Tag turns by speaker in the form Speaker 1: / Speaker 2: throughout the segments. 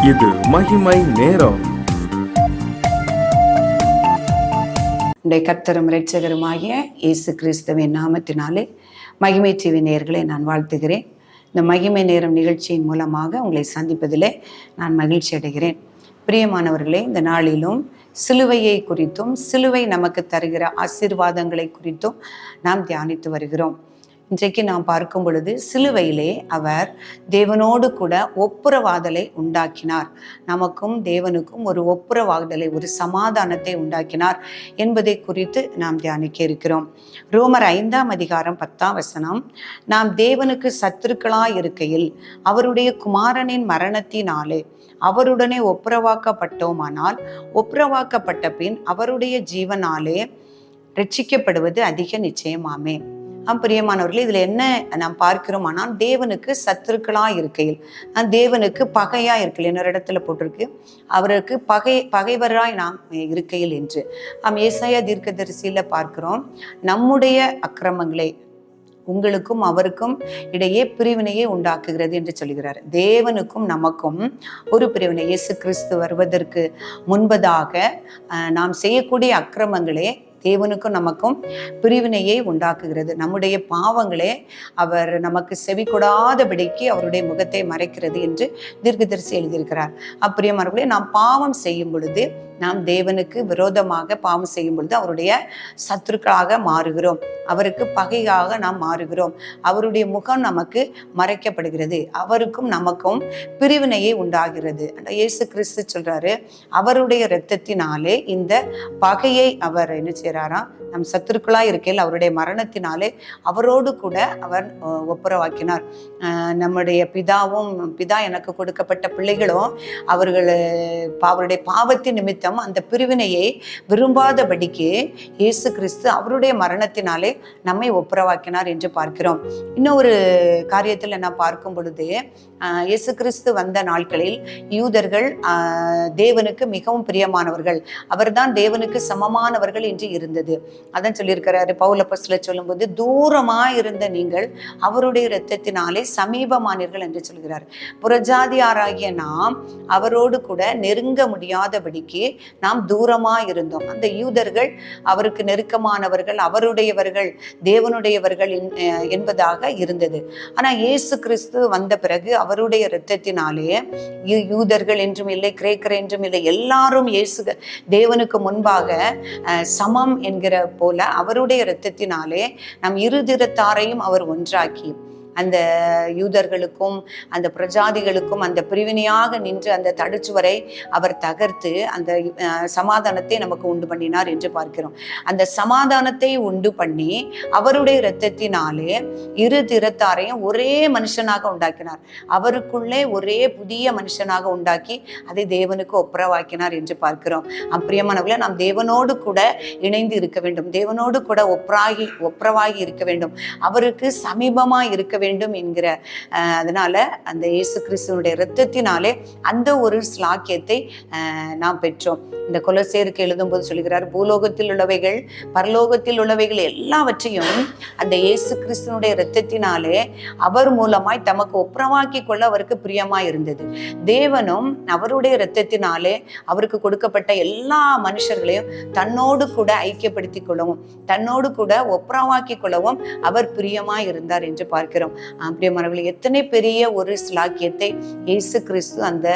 Speaker 1: இது மகிமை நேரம்.
Speaker 2: கர்த்தரும் இரட்சகருமாகிய இயேசு கிறிஸ்துவின் நாமத்தினாலே மகிமை டிவி நேயர்களை நான் வாழ்த்துகிறேன். இந்த மகிமை நேரம் நிகழ்ச்சியின் மூலமாக உங்களை சந்திப்பதிலே நான் மகிழ்ச்சி அடைகிறேன். பிரியமானவர்களே, இந்த நாளிலும் சிலுவையை குறித்தும் சிலுவை நமக்கு தருகிற ஆசீர்வாதங்களை குறித்தும் நாம் தியானித்து வருகிறோம். இன்றைக்கு நாம் பார்க்கும் பொழுது சிலுவையிலே அவர் தேவனோடு கூட ஒப்புரவாதலை உண்டாக்கினார். நமக்கும் தேவனுக்கும் ஒரு ஒப்புரவாதலை, ஒரு சமாதானத்தை உண்டாக்கினார் என்பதை குறித்து நாம் தியானிக்க இருக்கிறோம். ரோமர் 5ஆம் அதிகாரம் 10ஆம் வசனம், நாம் தேவனுக்கு சத்துருக்களாய் இருக்கையில் அவருடைய குமாரனின் மரணத்தினாலே அவருடனே ஒப்புரவாக்கப்பட்டோமானால் ஒப்புரவாக்கப்பட்ட பின் அவருடைய ஜீவனாலே ரட்சிக்கப்படுவது அதிக நிச்சயமாமே. பிரியமானவர்களே, இதுல என்ன நாம் பார்க்கிறோம்? ஆனால் தேவனுக்கு சத்துருக்களா இருக்கையில், தேவனுக்கு பகையா இருக்கையில், இன்னொரு இடத்துல போட்டிருக்கு அவருக்கு பகைவராய் நாம் இருக்கையில் என்று. ஏசாயா தீர்க்கதரிசியில பார்க்கிறோம், நம்முடைய அக்கிரமங்களே உங்களுக்கும் அவருக்கும் இடையே பிரிவினையை உண்டாக்குகிறது என்று சொல்கிறார். தேவனுக்கும் நமக்கும் ஒரு பிரிவினை, இயேசு கிறிஸ்து வருவதற்கு முன்பதாக நாம் செய்யக்கூடிய அக்கிரமங்களே தேவனுக்கும் நமக்கும் பிரிவினையை உண்டாக்குகிறது. நம்முடைய பாவங்களே அவர் நமக்கு செவி கொடாதபடிக்கு அவருடைய முகத்தை மறைக்கிறது என்று தீர்க்கதரிசி எழுதியிருக்கிறார். பிரியமானவர்களே, நாம் பாவம் செய்யும் பொழுது, நாம் தேவனுக்கு விரோதமாக பாவம் செய்யும் பொழுது அவருடைய சத்துருக்களாக மாறுகிறோம், அவருக்கு பகையாக நாம் மாறுகிறோம், அவருடைய முகம் நமக்கு மறைக்கப்படுகிறது, அவருக்கும் நமக்கும் பிரிவினையை உண்டாகிறது. இயேசு கிறிஸ்து சொல்றாரு, அவருடைய இரத்தத்தினாலே இந்த பகையை அவர் என்ன செய்யறாராம், நம் சத்துருக்களாய் இருக்கையில் அவருடைய மரணத்தினாலே அவரோடு கூட அவர் ஒப்புரவாக்கினார். நம்முடைய பிதா எனக்கு கொடுக்கப்பட்ட பிள்ளைகளும் அவருடைய பாவத்தின் நிமித்தம் அந்த பிரிவினையை விரும்பாதபடிக்கு இயேசு கிறிஸ்து அவருடைய மரணத்தினாலே நம்மை ஒப்புரவாக்கினார் என்று பார்க்கிறோம். இன்னொரு காரியத்தில் நான் பார்க்கும் பொழுது, இயேசு கிறிஸ்து வந்த நாட்களில் யூதர்கள் தேவனுக்கு மிகவும் பிரியமானவர்கள், அவர்தான் தேவனுக்கு சமமானவர்கள் என்று இருந்தது. அதான் சொல்லியிருக்கிறாரு பவுல் அப்போஸ்தலர் சொல்லும்போது, தூரமா இருந்த நீங்கள் அவருடைய இரத்தத்தினாலே சமீபமானீர்கள் என்று சொல்கிறார். புறஜாதியாராகிய நாம் அவரோடு கூட நெருங்க முடியாதபடிக்கு நாம் தூரமா இருந்தோம். அந்த யூதர்கள் அவருக்கு நெருக்கமானவர்கள், அவருடையவர்கள், தேவனுடையவர்கள் என்பதாக இருந்தது. ஆனா இயேசு கிறிஸ்து வந்த பிறகு அவருடைய இரத்தத்தினாலே யூதர்கள் என்றும் இல்லை, கிரேக்கர் என்றும் இல்லை, எல்லாரும் தேவனுக்கு முன்பாக சமம் என்கிற போல அவருடைய இரத்தத்தினாலே நம் இருதிறத்தாரையும் அவர் ஒன்றாக்கி அந்த யூதர்களுக்கும் அந்த பிரஜாதிகளுக்கும் அந்த பிரிவினையாக நின்று அந்த தடுச்சுவரை அவர் தகர்த்து அந்த சமாதானத்தை நமக்கு உண்டு பண்ணினார் என்று பார்க்கிறோம். அந்த சமாதானத்தை உண்டு பண்ணி அவருடைய இரத்தத்தினாலே இரு திறத்தாரையும் ஒரே மனுஷனாக உண்டாக்கினார். அவருக்குள்ளே ஒரே புதிய மனுஷனாக உண்டாக்கி அதை தேவனுக்கு ஒப்புரவாக்கினார் என்று பார்க்கிறோம். பிரியமானவர்களே, நாம் தேவனோடு கூட இணைந்து இருக்க வேண்டும், தேவனோடு கூட ஒப்புரவாகி இருக்க வேண்டும், அவருக்கு சமீபமாய் இருக்க வேண்டும் என்கிற அதனால அந்த இயேசு கிறிஸ்துவனுடைய இரத்தத்தினாலே அந்த ஒரு ஸ்லாக்கியத்தை நாம் பெற்றோம். இந்த கொலோசேயருக்கு எழுதும்போது சொல்கிறார், பூலோகத்தில் உள்ளவைகள் பரலோகத்தில் உள்ளவைகள் எல்லாவற்றையும் அந்த இயேசு கிறிஸ்துவனுடைய இரத்தத்தினாலே அவர் மூலமாய் தமக்கு ஒப்புரவாக்கி கொள்ள அவருக்கு பிரியமாய் இருந்தது. தேவனும் அவருடைய இரத்தத்தினாலே அவருக்கு கொடுக்கப்பட்ட எல்லா மனுஷர்களையும் தன்னோடு கூட ஐக்கியப்படுத்திக் கொள்ளவும் தன்னோடு கூட ஒப்புரவாக்கி கொள்ளவும் அவர் பிரியமாய் இருந்தார் என்று பார்க்கிறோம். பிரியமானவர்களே, எத்தனை பெரிய ஒரு ஸ்லாக்கியத்தை இயேசு கிறிஸ்து அந்த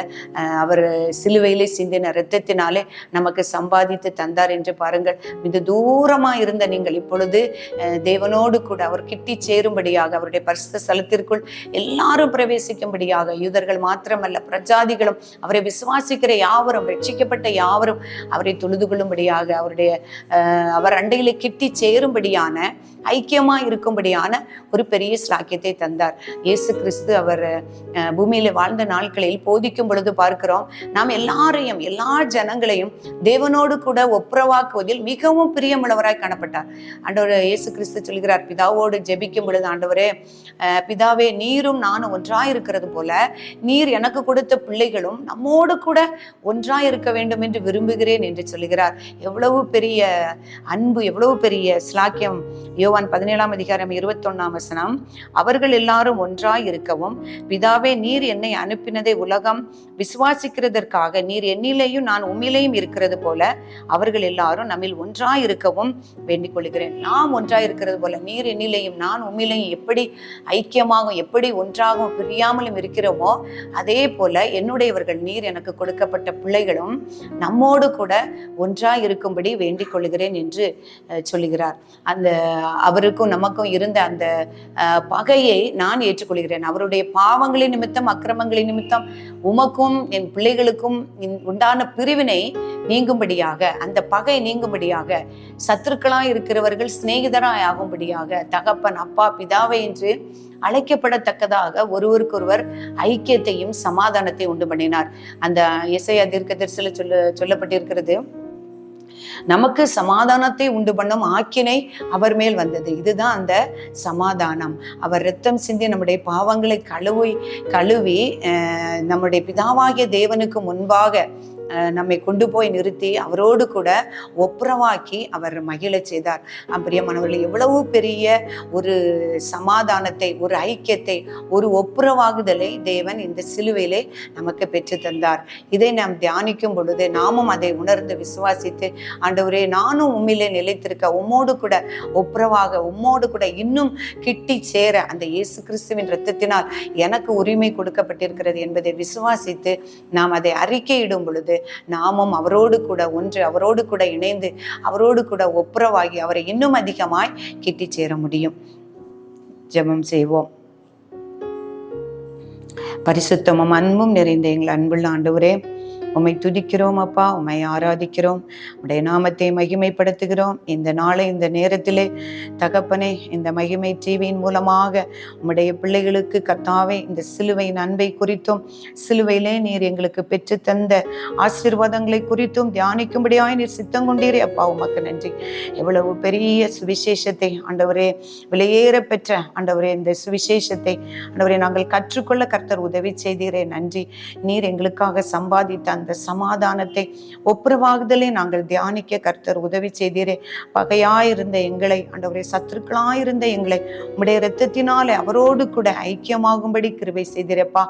Speaker 2: அவர் சிலுவையிலே சிந்தின இரத்தத்தினாலே நமக்கு சம்பாதித்து தந்தார் என்று பாருங்கள். மிக தூரமா இருந்த நீங்கள் இப்பொழுது தேவனோடு கூட அவர் கிட்டி சேரும்படியாக அவருடைய பரிசுத்த ஸ்தலத்திற்குள் எல்லாரும் பிரவேசிக்கும்படியாக, யூதர்கள் மாத்திரமல்ல பிரஜாதிகளும் அவரை விசுவாசிக்கிற யாவரும், ரட்சிக்கப்பட்ட யாவரும் அவரை தொழுது கொள்ளும்படியாக, அவர் அண்டையிலே கிட்டி சேரும்படியான, ஐக்கியமா இருக்கும்படியான ஒரு பெரிய ஸ்லாக்கியத்தை தந்தார். இயேசு கிறிஸ்து அவர் பூமியில வாழ்ந்த நாட்களில் போதிக்கும் பொழுது பார்க்கிறோம், நாம் எல்லாரையும் எல்லா ஜனங்களையும் தேவனோடு கூட ஒப்புரவாக்குவதில் மிகவும் பிரியமுள்ளவராய் காணப்பட்டார். ஆண்டவர் இயேசு கிறிஸ்து சொல்கிறார், பிதாவோடு ஜெபிக்கும் பொழுது, ஆண்டவரே பிதாவே, நீரும் நானும் ஒன்றாயிருக்கிறது போல நீர் எனக்கு கொடுத்த பிள்ளைகளும் நம்மோடு கூட ஒன்றாயிருக்க வேண்டும் என்று விரும்புகிறேன் என்று சொல்கிறார். எவ்வளவு பெரிய அன்பு, எவ்வளவு பெரிய ஸ்லாக்கியம்! யோவான் 17ஆம் அதிகாரம் 21ஆம் வசனம், அவர் அவர்கள் எல்லாரும் ஒன்றாய் இருக்கவும், பிதாவே நீர் என்னை அனுப்பினதை உலகம் விசுவாசிக்கிறதற்காக நீர் என்னிலேயும் நான் உம்மிலேயும் இருக்கிறது போல அவர்கள் எல்லாரும் நம்மில் ஒன்றாய் இருக்கவும் வேண்டிக் கொள்கிறேன். நாம் ஒன்றாய் இருக்கிறது போல நீர் என்னிலேயும் நான் உம்மிலேயும் எப்படி ஐக்கியமாகவும் எப்படி ஒன்றாகவும் பிரியாமலும் இருக்கிறோமோ, அதே போல என்னுடையவர்கள் நீர் எனக்கு கொடுக்கப்பட்ட பிள்ளைகளும் நம்மோடு கூட ஒன்றாய் இருக்கும்படி வேண்டிக் கொள்கிறேன் என்று சொல்லுகிறார். அந்த அவருக்கும் நமக்கும் இருந்த அந்த பகையை நான் ஏற்றுக்கொள்கிறேன். அவருடைய பாவங்களின் நிமித்தம் அக்கிரமங்களின் நிமித்தம் உமக்கும் என் பிள்ளைகளுக்கும் உண்டான பிரிவினை நீங்கும்படியாக, அந்த பகை நீங்கும்படியாக, சத்துருக்களாய் இருக்கிறவர்கள் சிநேகிதராய் ஆகும்படியாக, தகப்பன் அப்பா பிதாவை என்று அழைக்கப்படத்தக்கதாக ஒருவருக்கொருவர் ஐக்கியத்தையும் சமாதானத்தை உண்டு பண்ணினார். அந்த எசையா தீர்க்கதரிசியில சொல்லப்பட்டிருக்கிறது, நமக்கு சமாதானத்தை உண்டு பண்ணும் ஆக்கினை அவர் மேல் வந்தது. இதுதான் அந்த சமாதானம். அவர் இரத்தம் சிந்தி நம்முடைய பாவங்களை கழுவி நம்முடைய பிதாவாகிய தேவனுக்கு முன்பாக நம்மை கொண்டு போய் நிறுத்தி அவரோடு கூட ஒப்புரவாக்கி அவர் மகிழ செய்தார். பிரியமானவர்களே, எவ்வளவு பெரிய ஒரு சமாதானத்தை, ஒரு ஐக்கியத்தை, ஒரு ஒப்புரவாகுதலை தேவன் இந்த சிலுவையிலே நமக்கு பெற்று தந்தார். இதை நாம் தியானிக்கும் பொழுது நாமும் அதை உணர்ந்து விசுவாசித்து, ஆண்டவரே நானும் உம்மிலே நிலைத்திருக்க, உம்மோடு கூட ஒப்புரவாக, உம்மோடு கூட இன்னும் கிட்டி சேர அந்த இயேசு கிறிஸ்துவின் இரத்தத்தினால் எனக்கு உரிமை கொடுக்கப்பட்டிருக்கிறது என்பதை விசுவாசித்து நாம் அதை அறிக்கையிடும் பொழுது நாமும் அவரோடு கூட ஒன்று, அவரோடு கூட இணைந்து, அவரோடு கூட ஒப்புரவாகி அவரை இன்னும் அதிகமாய் கிட்டி சேர முடியும். ஜெபம் செய்வோம். பரிசுத்தமும் அன்பும் நிறைந்த எங்கள் அன்புள்ள ஆண்டவரே, உம்மை துதிக்கிறோம் அப்பா, உம்மை ஆராதிக்கிறோம், உடைய நாமத்தை மகிமைப்படுத்துகிறோம். இந்த நாளை இந்த நேரத்திலே தகப்பனே, இந்த மகிமை டிவியின் மூலமாக உம்முடைய பிள்ளைகளுக்கு கர்த்தாவே இந்த சிலுவையின் அன்பை குறித்தும் சிலுவையிலே நீர் எங்களுக்கு பெற்று தந்த ஆசீர்வாதங்களை குறித்தும் தியானிக்கும்படியாய் நீர் சித்தம் கொண்டீரே அப்பா, உமக்கு நன்றி. எவ்வளவு பெரிய சுவிசேஷத்தை ஆண்டவரே, விலையேற பெற்ற ஆண்டவரே, இந்த சுவிசேஷத்தை ஆண்டவரே நாங்கள் கற்றுக்கொள்ள கர்த்தர் உதவி செய்தீரே, நன்றி. நீர் எங்களுக்காக சம்பாதித்த அந்த சமாதானத்தை, ஒப்புரவாகுதலை நாங்கள் தியானிக்க கர்த்தர் உதவி செய்தீரே. பகையாயிருந்த எங்களை ஆண்டவரே, சத்துருக்களாயிருந்த எங்களை உம்முடைய இரத்தத்தினாலே அவரோடு கூட ஐக்கியமாகும்படி கிருபை செய்தீரப்பா,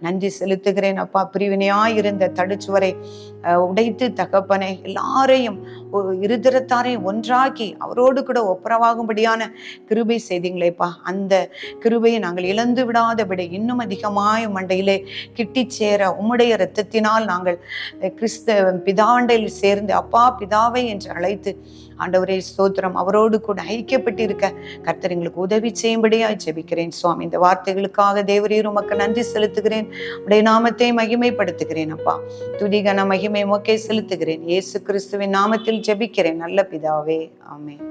Speaker 2: நன்றி செலுத்துகிறேன் அப்பா. பிரிவினையாயிருந்த தடுச்சுவரை உடைத்து தகப்பனை எல்லாரையும் இருதரத்தாரையும் ஒன்றாக்கி அவரோடு கூட ஒப்புரவாகும்படியான கிருபை செய்தீங்களேப்பா. அந்த கிருபையை நாங்கள் இழந்து விடாதபடி இன்னும் அதிகமாய் மண்டையிலே கிட்டி சேர உம்முடைய இரத்தத்தினால் நாங்கள் பிதாண்டையில் சேர்ந்து அப்பா பிதாவை என்று அழைத்து ஆண்டவரே ஸ்தோத்திரம், அவரோடு கூட ஐக்கியப்பட்டிருக்க கர்த்தர் எங்களுக்கு உதவி செய்யும்படியாய் ஜெபிக்கிறேன் சுவாமி. இந்த வார்த்தைகளுக்காக தேவரீர் உமக்கு நன்றி செலுத்துகிறேன். உடைய நாமத்தை மகிமைப்படுத்துகிறேன் அப்பா. துதிகன மகிமை உமக்கே செலுத்துகிறேன். இயேசு கிறிஸ்துவின் நாமத்தில் ஜெபிக்கிறேன் நல்ல பிதாவே, ஆமென்.